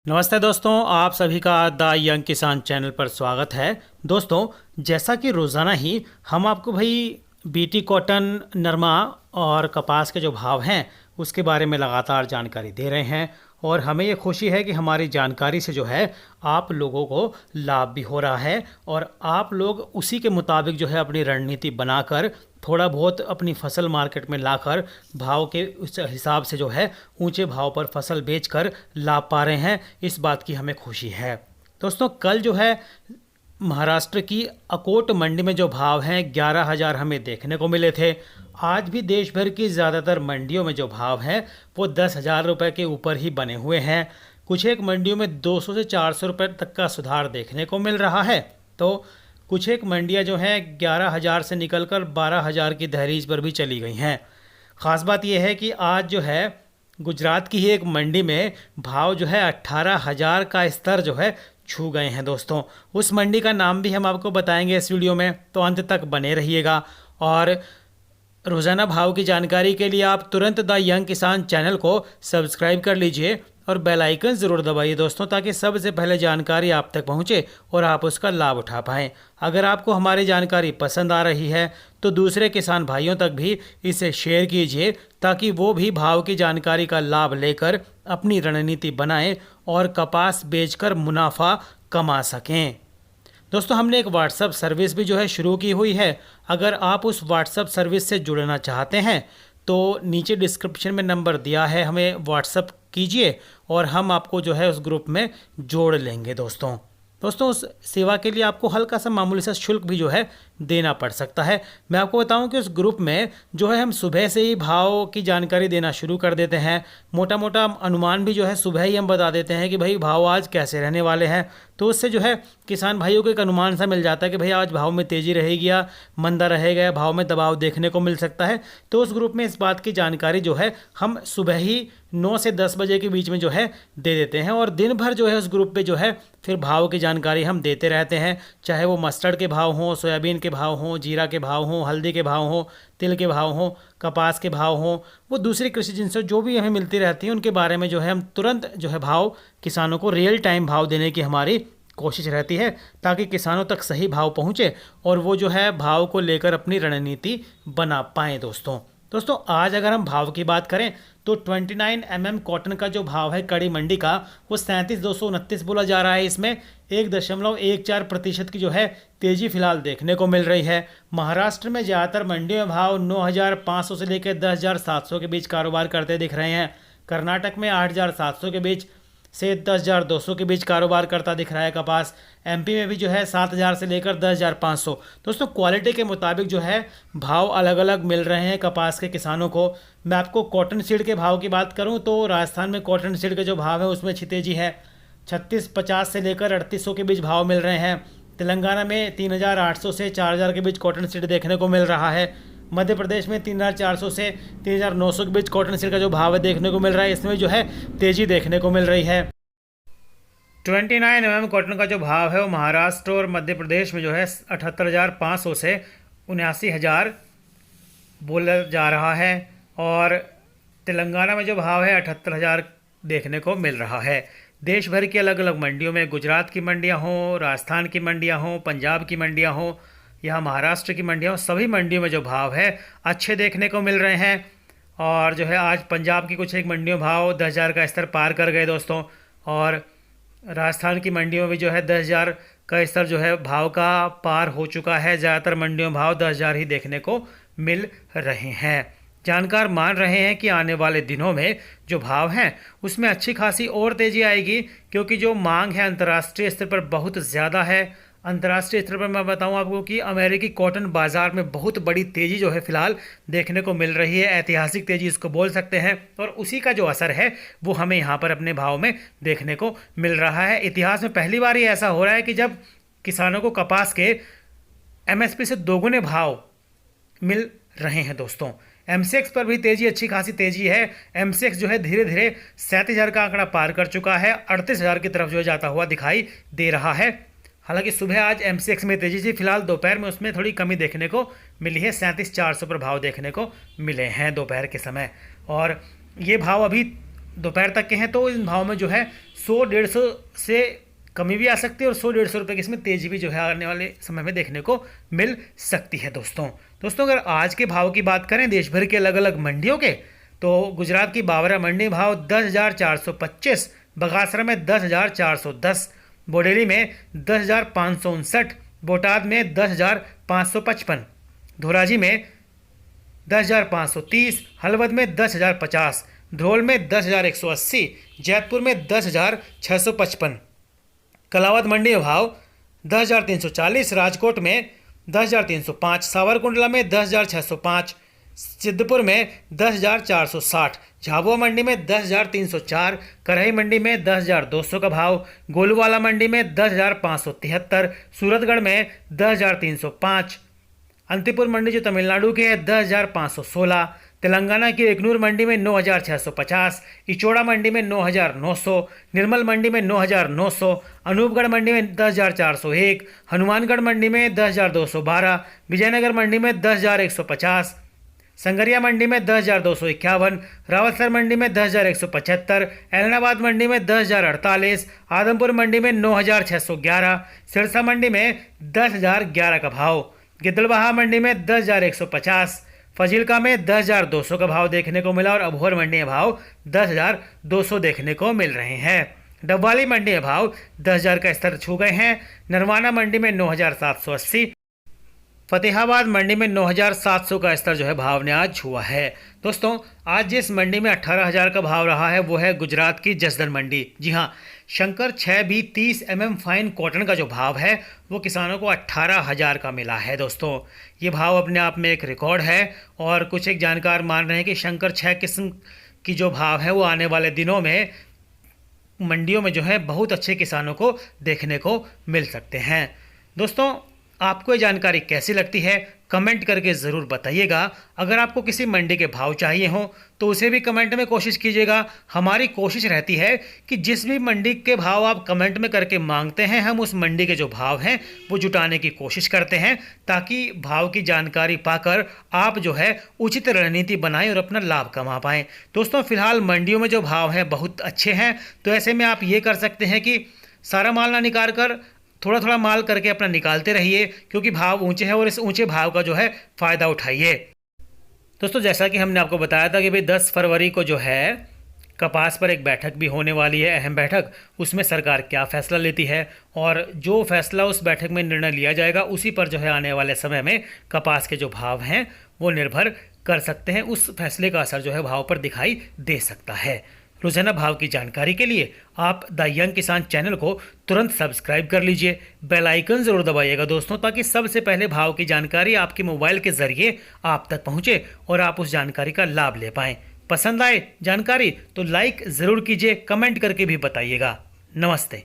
नमस्ते दोस्तों, आप सभी का द यंग किसान चैनल पर स्वागत है। दोस्तों, जैसा कि रोज़ाना ही हम आपको भाई बीटी कॉटन, नरमा और कपास के जो भाव हैं उसके बारे में लगातार जानकारी दे रहे हैं और हमें ये खुशी है कि हमारी जानकारी से जो है आप लोगों को लाभ भी हो रहा है और आप लोग उसी के मुताबिक जो है अपनी रणनीति बनाकर थोड़ा बहुत अपनी फसल मार्केट में लाकर भाव के उस हिसाब से जो है ऊंचे भाव पर फसल बेचकर लाभ पा रहे हैं। इस बात की हमें खुशी है। दोस्तों, कल जो है महाराष्ट्र की अकोट मंडी में जो भाव हैं 11,000 हमें देखने को मिले थे। आज भी देश भर की ज़्यादातर मंडियों में जो भाव हैं वो 10,000 रुपये के ऊपर ही बने हुए हैं। कुछ एक मंडियों में 200 से 400 रुपये तक का सुधार देखने को मिल रहा है। तो कुछ एक मंडियां जो हैं 11,000 से निकलकर 12,000 की दहलीज पर भी चली गई हैं। ख़ास बात यह है कि आज जो है गुजरात की ही एक मंडी में भाव जो है 18,000 का स्तर जो है छू गए हैं। दोस्तों, उस मंडी का नाम भी हम आपको बताएंगे इस वीडियो में, तो अंत तक बने रहिएगा। और रोज़ाना भाव की जानकारी के लिए आप तुरंत द यंग किसान चैनल को सब्सक्राइब कर लीजिए और बेल आइकन ज़रूर दबाइए दोस्तों, ताकि सबसे पहले जानकारी आप तक पहुंचे और आप उसका लाभ उठा पाएँ। अगर आपको हमारी जानकारी पसंद आ रही है तो दूसरे किसान भाइयों तक भी इसे शेयर कीजिए, ताकि वो भी भाव की जानकारी का लाभ लेकर अपनी रणनीति बनाएं और कपास बेचकर मुनाफा कमा सकें। दोस्तों, हमने एक व्हाट्सअप सर्विस भी जो है शुरू की हुई है। अगर आप उस व्हाट्सअप सर्विस से जुड़ना चाहते हैं तो नीचे डिस्क्रिप्शन में नंबर दिया है, हमें व्हाट्सअप कीजिए और हम आपको जो है उस ग्रुप में जोड़ लेंगे। दोस्तों, उस सेवा के लिए आपको हल्का सा मामूली सा शुल्क भी जो है देना पड़ सकता है। मैं आपको बताऊं कि उस ग्रुप में जो है हम सुबह से ही भाव की जानकारी देना शुरू कर देते हैं। मोटा मोटा अनुमान भी जो है सुबह ही हम बता देते हैं कि भाई भाव आज कैसे रहने वाले हैं। तो उससे जो है किसान भाइयों को एक अनुमान सा मिल जाता है कि भाई आज भाव में तेज़ी रहेगी या मंदा रहेगा, या भाव में दबाव देखने को मिल सकता है। तो उस ग्रुप में इस बात की जानकारी जो है हम सुबह ही 9 से 10 बजे के बीच में जो है दे देते हैं और दिन भर जो है उस ग्रुप पे जो है फिर भाव की जानकारी हम देते रहते हैं। चाहे वो मस्टर्ड के भाव हों, सोयाबीन के भाव हों, जीरा के भाव हों, हल्दी के भाव हों, तिल के भाव हों, कपास के भाव हों, वो दूसरी कृषि जिनसे जो भी हमें मिलती रहती हैं उनके बारे में जो है हम तुरंत जो है भाव किसानों को रियल टाइम भाव देने की हमारी कोशिश रहती है, ताकि किसानों तक सही भाव पहुँचे और वो जो है भाव को लेकर अपनी रणनीति बना पाएँ। दोस्तों, आज अगर हम भाव की बात करें तो 29 कॉटन का जो भाव है कड़ी मंडी का वो 37,229 बोला जा रहा है। इसमें 1.14% की जो है तेज़ी फिलहाल देखने को मिल रही है। महाराष्ट्र में ज़्यादातर मंडियों में भाव 9,500 से लेकर 10,700 के बीच कारोबार करते दिख रहे हैं। कर्नाटक में 8,700 के बीच से 10,200 के बीच कारोबार करता दिख रहा है कपास। एमपी में भी जो है 7,000 से लेकर 10,500। दोस्तों, क्वालिटी के मुताबिक जो है भाव अलग अलग मिल रहे हैं कपास के किसानों को। मैं आपको कॉटन सीड के भाव की बात करूं तो राजस्थान में कॉटन सीड के जो भाव है उसमें अच्छी तेजी है। 3650 से लेकर 3800 के बीच भाव मिल रहे हैं। तेलंगाना में 3,800 से 4,000 के बीच कॉटन सीड देखने को मिल रहा है। मध्य प्रदेश में 3,400 से 3,900 के बीच कॉटन सीड का जो भाव है देखने को मिल रहा है। इसमें जो है तेज़ी देखने को मिल रही है। 29 कॉटन का जो भाव है वो महाराष्ट्र और मध्य प्रदेश में जो है 78,500 से 79,000 बोला जा रहा है और तेलंगाना में जो भाव है 78,000 देखने को मिल रहा है। देश भर की अलग अलग मंडियों में, गुजरात की मंडियां हों, राजस्थान की मंडियां हों, पंजाब की मंडियां हों या महाराष्ट्र की मंडियां हों, सभी मंडियों में जो भाव है अच्छे देखने को मिल रहे हैं। और जो है आज पंजाब की कुछ एक मंडियों भाव 10,000 का स्तर पार कर गए दोस्तों, और राजस्थान की मंडियों में भी जो है 10,000 का स्तर जो है भाव का पार हो चुका है। ज़्यादातर मंडियों में भाव 10,000 ही देखने को मिल रहे हैं। जानकार मान रहे हैं कि आने वाले दिनों में जो भाव हैं उसमें अच्छी खासी और तेज़ी आएगी, क्योंकि जो मांग है अंतर्राष्ट्रीय स्तर पर बहुत ज़्यादा है। अंतर्राष्ट्रीय स्तर पर मैं बताऊं आपको कि अमेरिकी कॉटन बाज़ार में बहुत बड़ी तेज़ी जो है फ़िलहाल देखने को मिल रही है। ऐतिहासिक तेज़ी इसको बोल सकते हैं, और उसी का जो असर है वो हमें यहाँ पर अपने भाव में देखने को मिल रहा है। इतिहास में पहली बार ही ऐसा हो रहा है कि जब किसानों को कपास के एमएसपी से दोगुने भाव मिल रहे हैं। दोस्तों, एमसीएक्स पर भी तेज़ी, अच्छी खासी तेज़ी है। एमसीएक्स जो है धीरे धीरे 37,000 का आंकड़ा पार कर चुका है, 38,000 की तरफ जो है जाता हुआ दिखाई दे रहा है। हालांकि सुबह आज एमसीएक्स में तेज़ी थी, फिलहाल दोपहर में उसमें थोड़ी कमी देखने को मिली है। 37,400 पर भाव देखने को मिले हैं दोपहर के समय, और ये भाव अभी दोपहर तक के हैं, तो इन भाव में जो है 100-150 से कमी भी आ सकती है और 100-150 रुपये की इसमें तेजी भी जो है आने वाले समय में देखने को मिल सकती है दोस्तों अगर आज के भाव की बात करें देश भर के अलग अलग मंडियों के, तो गुजरात की बावरा मंडी भाव 10,425, बगासरा में 10,410, बोडेली में 10,559, बोटाद में 10,555, धोराजी में 10,530, हलवद में 10,050, ध्रोल में 10,180, जैतपुर में 10,655, कलावद मंडी भाव 10,340, राजकोट में 10,305, सावरकुंडला में 10,605, सिद्धपुर में 10,460, झाबुआ मंडी में 10,304, करही मंडी में 10,200 का भाव, गोलूवाला मंडी में 10,573, सूरतगढ़ में 10,305, अंतिपुर मंडी जो तमिलनाडु की है 10,516, तेलंगाना की एकनूर मंडी में 9,650, इचोड़ा मंडी में 9,900, निर्मल मंडी में 9,900, अनूपगढ़ मंडी में 10,401, हनुमानगढ़ मंडी में 10,212, विजयनगर मंडी में 10,150, संगरिया मंडी में 10,251, रावतसर मंडी में 10,175, ऐलनाबाद मंडी में 10,048, आदमपुर मंडी में 9,611, सिरसा मंडी में 10,011 का भाव, गिद्धलबहा मंडी में 10,150, फजीलका में 10,200 का भाव देखने को मिला और अबोहर मंडी में भाव 10,200 देखने को मिल रहे हैं। डबवाली मंडी में भाव 10,000 का स्तर छू गए हैं। नरवाना मंडी में 9,780, फतेहाबाद मंडी में 9,700 का स्तर जो है भाव ने आज छुआ है। दोस्तों आज जिस मंडी में 18,000 का भाव रहा है वो है गुजरात की जसदन मंडी। जी हाँ, Shankar 6B 30 mm fine cotton का जो भाव है वो किसानों को 18,000 का मिला है। दोस्तों ये भाव अपने आप में एक रिकॉर्ड है और कुछ एक जानकार मान रहे हैं कि शंकर 6 किस्म की जो भाव है वो आने वाले दिनों में मंडियों में जो है बहुत अच्छे किसानों को देखने को मिल सकते हैं। दोस्तों आपको ये जानकारी कैसी लगती है कमेंट करके ज़रूर बताइएगा। अगर आपको किसी मंडी के भाव चाहिए हो तो उसे भी कमेंट में कोशिश कीजिएगा। हमारी कोशिश रहती है कि जिस भी मंडी के भाव आप कमेंट में करके मांगते हैं हम उस मंडी के जो भाव हैं वो जुटाने की कोशिश करते हैं ताकि भाव की जानकारी पाकर आप जो है उचित रणनीति बनाएं और अपना लाभ कमा पाएँ। दोस्तों फिलहाल मंडियों में जो भाव हैं बहुत अच्छे हैं, तो ऐसे में आप ये कर सकते हैं कि सारा माल ना निकाल कर थोड़ा थोड़ा माल करके अपना निकालते रहिए, क्योंकि भाव ऊंचे हैं और इस ऊंचे भाव का जो है फ़ायदा उठाइए। दोस्तों जैसा कि हमने आपको बताया था कि भाई 10 फरवरी को जो है कपास पर एक बैठक भी होने वाली है, अहम बैठक। उसमें सरकार क्या फ़ैसला लेती है और जो फैसला उस बैठक में निर्णय लिया जाएगा उसी पर जो है आने वाले समय में कपास के जो भाव हैं वो निर्भर कर सकते हैं। उस फैसले का असर जो है भाव पर दिखाई दे सकता है। रोजाना भाव की जानकारी के लिए आप द यंग किसान चैनल को तुरंत सब्सक्राइब कर लीजिए, बेल आइकन ज़रूर दबाइएगा दोस्तों, ताकि सबसे पहले भाव की जानकारी आपके मोबाइल के ज़रिए आप तक पहुंचे और आप उस जानकारी का लाभ ले पाएँ। पसंद आए जानकारी तो लाइक ज़रूर कीजिए, कमेंट करके भी बताइएगा। नमस्ते।